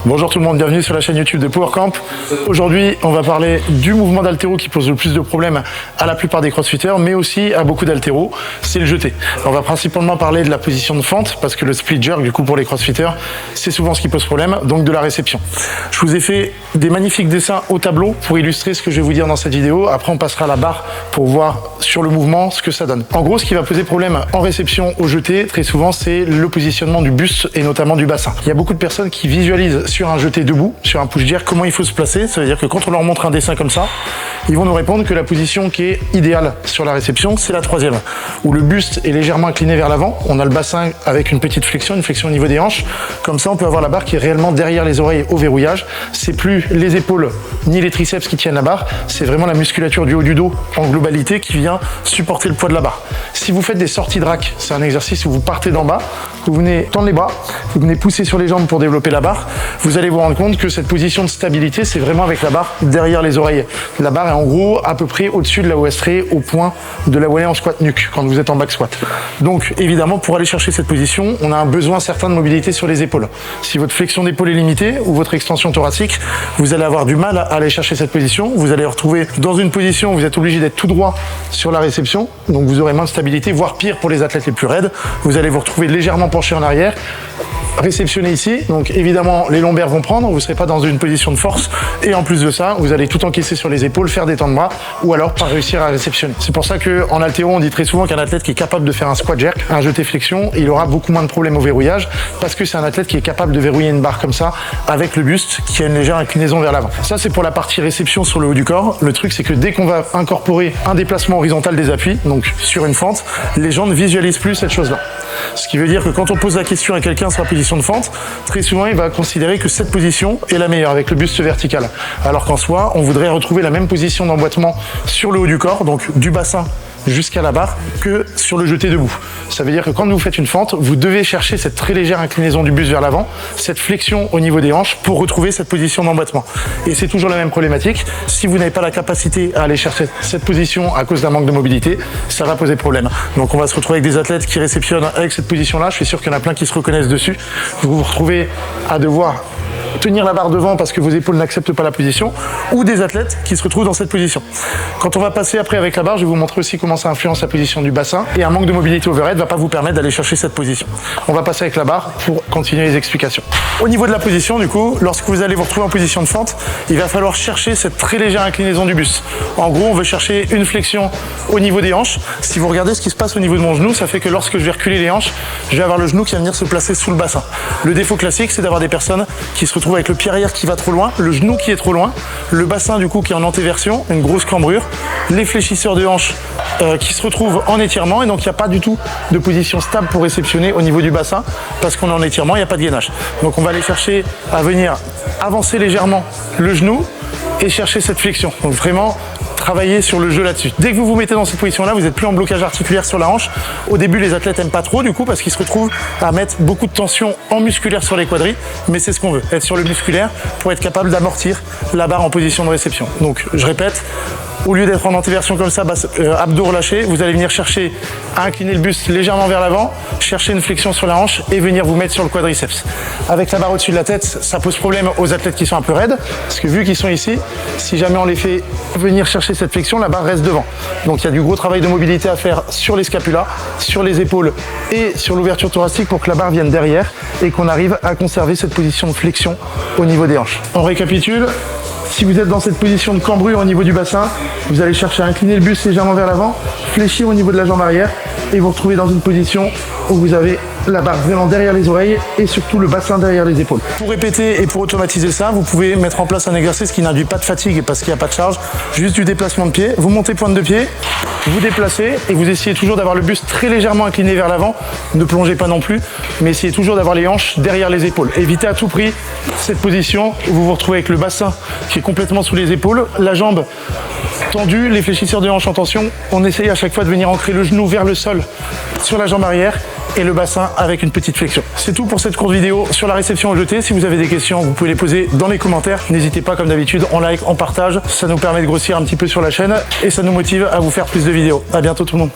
Bonjour tout le monde, bienvenue sur la chaîne YouTube de PowerCamp. Aujourd'hui, on va parler du mouvement d'haltéro qui pose le plus de problèmes à la plupart des crossfitters, mais aussi à beaucoup d'haltéros, c'est le jeté. On va principalement parler de la position de fente, parce que le split jerk, du coup, pour les crossfitters, c'est souvent ce qui pose problème, donc de la réception. Je vous ai fait des magnifiques dessins au tableau pour illustrer ce que je vais vous dire dans cette vidéo. Après, on passera à la barre pour voir sur le mouvement ce que ça donne. En gros, ce qui va poser problème en réception au jeté, très souvent, c'est le positionnement du buste et notamment du bassin. Il y a beaucoup de personnes qui visualisent sur un jeté debout, sur un push jerk, comment il faut se placer. Ça veut dire que quand on leur montre un dessin comme ça, ils vont nous répondre que la position qui est idéale sur la réception, c'est la troisième, où le buste est légèrement incliné vers l'avant. On a le bassin avec une petite flexion, une flexion au niveau des hanches. Comme ça, on peut avoir la barre qui est réellement derrière les oreilles au verrouillage. C'est plus les épaules ni les triceps qui tiennent la barre, c'est vraiment la musculature du haut du dos en globalité qui vient supporter le poids de la barre. Si vous faites des sorties de rack, c'est un exercice où vous partez d'en bas, vous venez tendre les bras, vous venez pousser sur les jambes pour développer la barre. Vous allez vous rendre compte que cette position de stabilité, c'est vraiment avec la barre derrière les oreilles. La barre est en gros à peu près au-dessus de là où elle serait au point de là où elle est en squat nuque quand vous êtes en back squat. Donc évidemment, pour aller chercher cette position, on a un besoin certain de mobilité sur les épaules. Si votre flexion d'épaule est limitée ou votre extension thoracique, vous allez avoir du mal à aller chercher cette position. Vous allez vous retrouver dans une position où vous êtes obligé d'être tout droit sur la réception. Donc vous aurez moins de stabilité, voire pire pour les athlètes les plus raides. Vous allez vous retrouver légèrement penché en arrière, réceptionner ici, donc évidemment les lombaires vont prendre, vous ne serez pas dans une position de force et en plus de ça, vous allez tout encaisser sur les épaules, faire des temps de bras ou alors pas réussir à réceptionner. C'est pour ça qu'en haltéro, on dit très souvent qu'un athlète qui est capable de faire un squat jerk, un jeté flexion, il aura beaucoup moins de problèmes au verrouillage parce que c'est un athlète qui est capable de verrouiller une barre comme ça avec le buste qui a une légère inclinaison vers l'avant. Ça, c'est pour la partie réception sur le haut du corps. Le truc, c'est que dès qu'on va incorporer un déplacement horizontal des appuis, donc sur une fente, les gens ne visualisent plus cette chose-là. Ce qui veut dire que quand on pose la question à quelqu'un sur la position de fente, très souvent il va considérer que cette position est la meilleure avec le buste vertical. Alors qu'en soi, on voudrait retrouver la même position d'emboîtement sur le haut du corps, donc du bassin jusqu'à la barre, que sur le jeté debout. Ça veut dire que quand vous faites une fente, vous devez chercher cette très légère inclinaison du buste vers l'avant, cette flexion au niveau des hanches pour retrouver cette position d'emboîtement. Et c'est toujours la même problématique. Si vous n'avez pas la capacité à aller chercher cette position à cause d'un manque de mobilité, ça va poser problème. Donc on va se retrouver avec des athlètes qui réceptionnent avec cette position-là. Je suis sûr qu'il y en a plein qui se reconnaissent dessus. Vous vous retrouvez à devoir tenir la barre devant parce que vos épaules n'acceptent pas la position, ou des athlètes qui se retrouvent dans cette position. Quand on va passer après avec la barre, je vais vous montrer aussi comment ça influence la position du bassin, et un manque de mobilité overhead ne va pas vous permettre d'aller chercher cette position. On va passer avec la barre pour continuer les explications. Au niveau de la position, du coup, lorsque vous allez vous retrouver en position de fente, il va falloir chercher cette très légère inclinaison du buste. En gros, on veut chercher une flexion au niveau des hanches. Si vous regardez ce qui se passe au niveau de mon genou, ça fait que lorsque je vais reculer les hanches, je vais avoir le genou qui va venir se placer sous le bassin. Le défaut classique, c'est d'avoir des personnes qui se retrouvent avec le pied arrière qui va trop loin, le genou qui est trop loin, le bassin du coup qui est en antéversion, une grosse cambrure, les fléchisseurs de hanches qui se retrouvent en étirement, et donc il n'y a pas du tout de position stable pour réceptionner au niveau du bassin parce qu'on est en étirement, il n'y a pas de gainage. Donc on va aller chercher à venir avancer légèrement le genou et chercher cette flexion. Donc vraiment travailler sur le jeu là-dessus. Dès que vous vous mettez dans cette position-là, vous n'êtes plus en blocage articulaire sur la hanche. Au début, les athlètes n'aiment pas trop du coup parce qu'ils se retrouvent à mettre beaucoup de tension en musculaire sur les quadris, mais c'est ce qu'on veut, être sur le musculaire pour être capable d'amortir la barre en position de réception. Donc je répète, au lieu d'être en antéversion comme ça, abdos relâchés, vous allez venir chercher à incliner le buste légèrement vers l'avant, chercher une flexion sur la hanche et venir vous mettre sur le quadriceps. Avec la barre au-dessus de la tête, ça pose problème aux athlètes qui sont un peu raides, parce que vu qu'ils sont ici, si jamais on les fait venir chercher cette flexion, la barre reste devant. Donc il y a du gros travail de mobilité à faire sur les scapulas, sur les épaules et sur l'ouverture thoracique pour que la barre vienne derrière et qu'on arrive à conserver cette position de flexion au niveau des hanches. On récapitule. Si vous êtes dans cette position de cambrure au niveau du bassin, vous allez chercher à incliner le buste légèrement vers l'avant, fléchir au niveau de la jambe arrière et vous retrouvez dans une position où vous avez la barre vraiment derrière les oreilles et surtout le bassin derrière les épaules. Pour répéter et pour automatiser ça, vous pouvez mettre en place un exercice qui n'induit pas de fatigue parce qu'il n'y a pas de charge, juste du déplacement de pied. Vous montez pointe de pied, vous déplacez et vous essayez toujours d'avoir le buste très légèrement incliné vers l'avant. Ne plongez pas non plus, mais essayez toujours d'avoir les hanches derrière les épaules. Évitez à tout prix cette position où vous vous retrouvez avec le bassin qui est complètement sous les épaules, la jambe tendue, les fléchisseurs de hanches en tension. On essaye à chaque fois de venir ancrer le genou vers le sol sur la jambe arrière et le bassin avec une petite flexion. C'est tout pour cette courte vidéo sur la réception au jeté. Si vous avez des questions, vous pouvez les poser dans les commentaires. N'hésitez pas, comme d'habitude, on like, on partage. Ça nous permet de grossir un petit peu sur la chaîne et ça nous motive à vous faire plus de vidéos. À bientôt tout le monde.